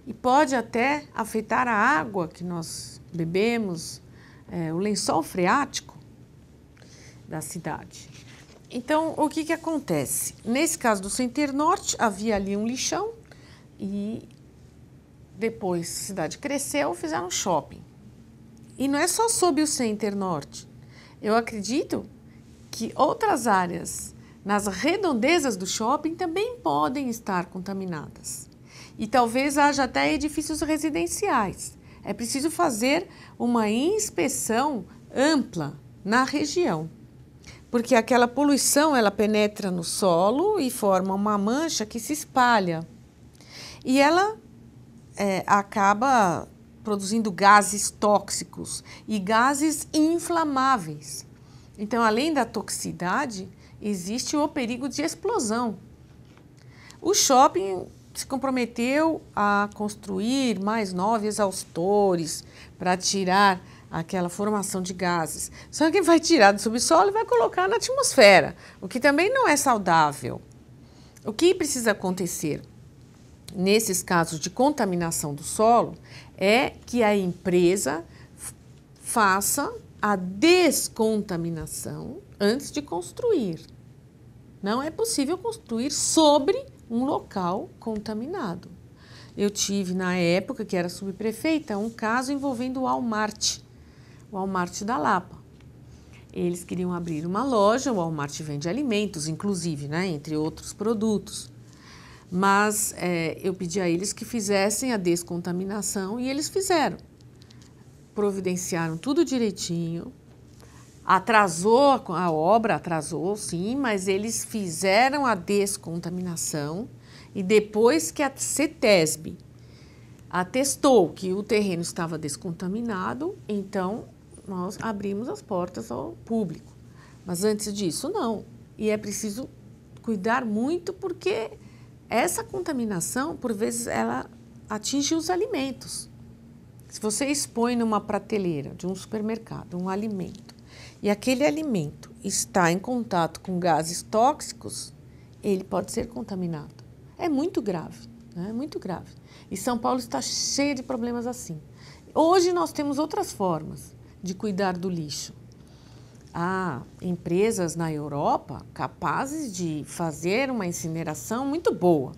E pode até afetar a água que nós bebemos, o lençol freático da cidade. Então, o que acontece? Nesse caso do Center Norte, havia ali um lixão e depois a cidade cresceu, fizeram um shopping. E não é só sob o Center Norte. Eu acredito que outras áreas nas redondezas do shopping também podem estar contaminadas. E talvez haja até edifícios residenciais. É preciso fazer uma inspeção ampla na região, porque aquela poluição ela penetra no solo e forma uma mancha que se espalha. E ela acaba produzindo gases tóxicos e gases inflamáveis. Então, além da toxicidade, existe o perigo de explosão. O shopping se comprometeu a construir mais 9 exaustores para tirar aquela formação de gases. Só que vai tirar do subsolo e vai colocar na atmosfera, o que também não é saudável. O que precisa acontecer nesses casos de contaminação do solo é que a empresa faça a descontaminação antes de construir. Não é possível construir sobre um local contaminado. Eu tive, na época, que era subprefeita, um caso envolvendo o Walmart da Lapa. Eles queriam abrir uma loja, o Walmart vende alimentos, inclusive, né, entre outros produtos. Mas eu pedi a eles que fizessem a descontaminação e eles fizeram. Providenciaram tudo direitinho, atrasou a obra, atrasou sim, mas eles fizeram a descontaminação e depois que a CETESB atestou que o terreno estava descontaminado, então nós abrimos as portas ao público. Mas antes disso, não. E é preciso cuidar muito porque essa contaminação, por vezes, ela atinge os alimentos. Se você expõe numa prateleira de um supermercado um alimento e aquele alimento está em contato com gases tóxicos, ele pode ser contaminado. É muito grave, né? É muito grave. E São Paulo está cheio de problemas assim. Hoje nós temos outras formas de cuidar do lixo. Há empresas na Europa capazes de fazer uma incineração muito boa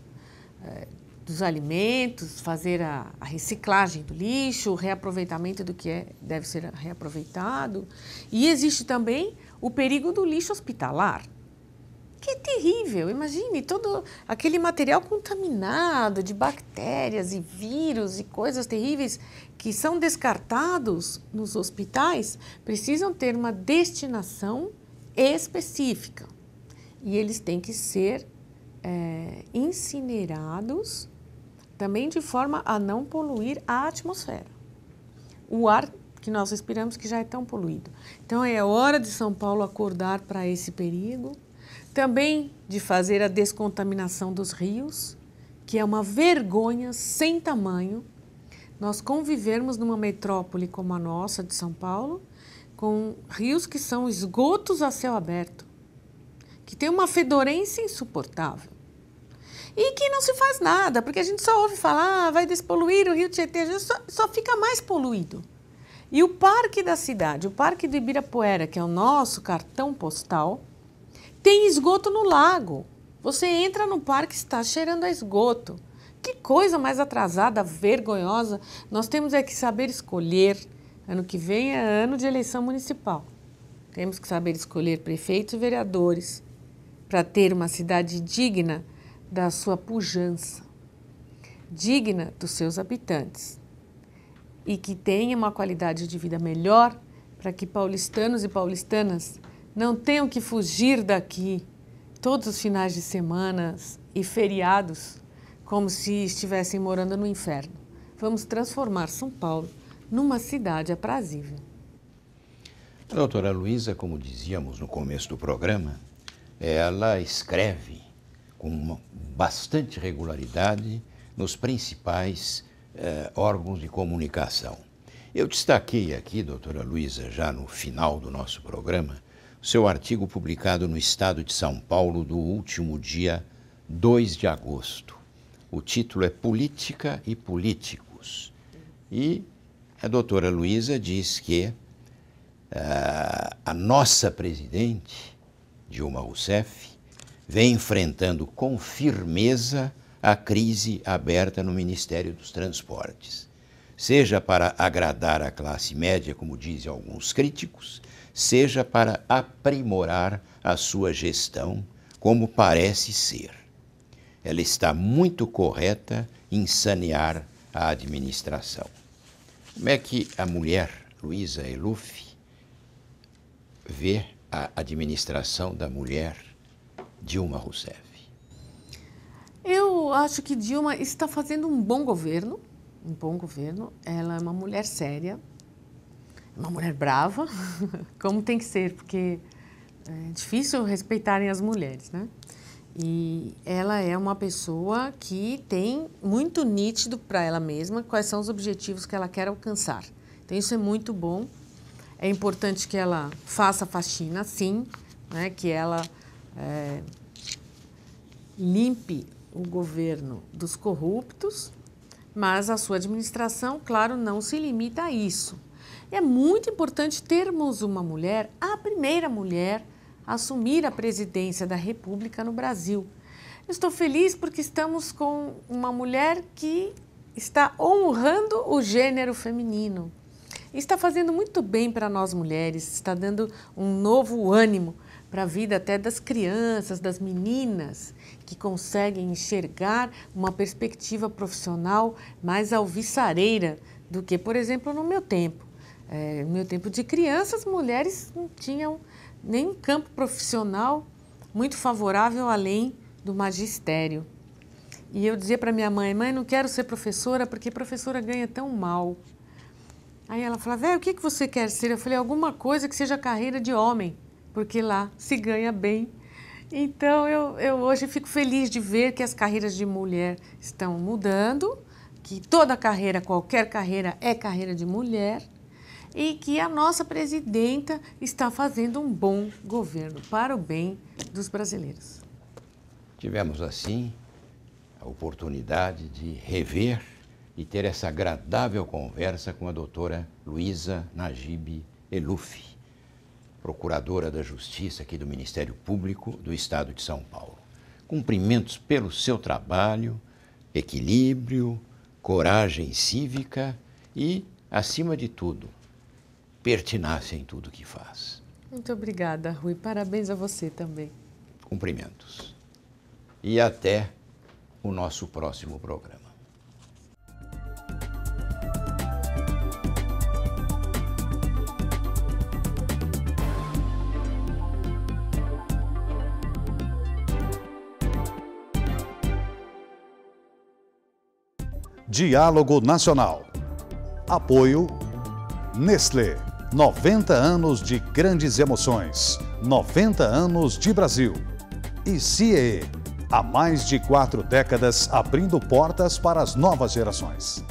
dos alimentos, fazer a reciclagem do lixo, o reaproveitamento do que deve ser reaproveitado. E existe também o perigo do lixo hospitalar, que é terrível. Imagine todo aquele material contaminado de bactérias e vírus e coisas terríveis que são descartados nos hospitais, precisam ter uma destinação específica. E eles têm que ser incinerados também de forma a não poluir a atmosfera. O ar que nós respiramos que já é tão poluído. Então é hora de São Paulo acordar para esse perigo. Também de fazer a descontaminação dos rios, que é uma vergonha sem tamanho nós convivermos numa metrópole como a nossa de São Paulo, com rios que são esgotos a céu aberto, que tem uma fedorência insuportável. E que não se faz nada, porque a gente só ouve falar, vai despoluir o Rio Tietê, só fica mais poluído. E o parque da cidade, o Parque do Ibirapuera, que é o nosso cartão postal, tem esgoto no lago. Você entra no parque e está cheirando a esgoto. Que coisa mais atrasada, vergonhosa. Nós temos que saber escolher. Ano que vem é ano de eleição municipal. Temos que saber escolher prefeitos e vereadores para ter uma cidade digna da sua pujança, digna dos seus habitantes e que tenha uma qualidade de vida melhor para que paulistanos e paulistanas não tenham que fugir daqui todos os finais de semana e feriados como se estivessem morando no inferno. Vamos transformar São Paulo numa cidade aprazível. A doutora Luísa, como dizíamos no começo do programa, ela escreve com bastante regularidade nos principais órgãos de comunicação. Eu destaquei aqui, doutora Luísa, já no final do nosso programa, o seu artigo publicado no Estado de São Paulo do último dia 2 de agosto. O título é Política e Políticos. E a doutora Luísa diz que a nossa presidente, Dilma Rousseff, vem enfrentando com firmeza a crise aberta no Ministério dos Transportes, seja para agradar a classe média, como dizem alguns críticos, seja para aprimorar a sua gestão, como parece ser. Ela está muito correta em sanear a administração. Como é que a mulher, Luiza Eluf, vê a administração da mulher Dilma Rousseff? Eu acho que Dilma está fazendo um bom governo. Ela é uma mulher séria, uma mulher brava, como tem que ser, porque é difícil respeitarem as mulheres, né? E ela é uma pessoa que tem muito nítido para ela mesma quais são os objetivos que ela quer alcançar. Então, isso é muito bom. É importante que ela faça faxina, sim, né? Que ela limpe o governo dos corruptos, mas a sua administração, claro, não se limita a isso. É muito importante termos uma mulher, a primeira mulher, a assumir a presidência da República no Brasil. Eu estou feliz porque estamos com uma mulher que está honrando o gênero feminino. Está fazendo muito bem para nós mulheres, está dando um novo ânimo para a vida até das crianças, das meninas, que conseguem enxergar uma perspectiva profissional mais alvissareira do que, por exemplo, no meu tempo. No meu tempo de criança, as mulheres não tinham nem um campo profissional muito favorável além do magistério. E eu dizia para minha mãe, não quero ser professora porque professora ganha tão mal. Aí ela falava, o que você quer ser? Eu falei, alguma coisa que seja carreira de homem, porque lá se ganha bem. Então, eu hoje fico feliz de ver que as carreiras de mulher estão mudando, que toda carreira, qualquer carreira, é carreira de mulher, e que a nossa presidenta está fazendo um bom governo para o bem dos brasileiros. Tivemos, assim, a oportunidade de rever e ter essa agradável conversa com a doutora Luiza Najib Eluf, procuradora da Justiça aqui do Ministério Público do Estado de São Paulo. Cumprimentos pelo seu trabalho, equilíbrio, coragem cívica e, acima de tudo, pertinácia em tudo que faz. Muito obrigada, Rui. Parabéns a você também. Cumprimentos. E até o nosso próximo programa. Diálogo Nacional. Apoio Nestlé. 90 anos de grandes emoções. 90 anos de Brasil. E CIEE. Há mais de 4 décadas abrindo portas para as novas gerações.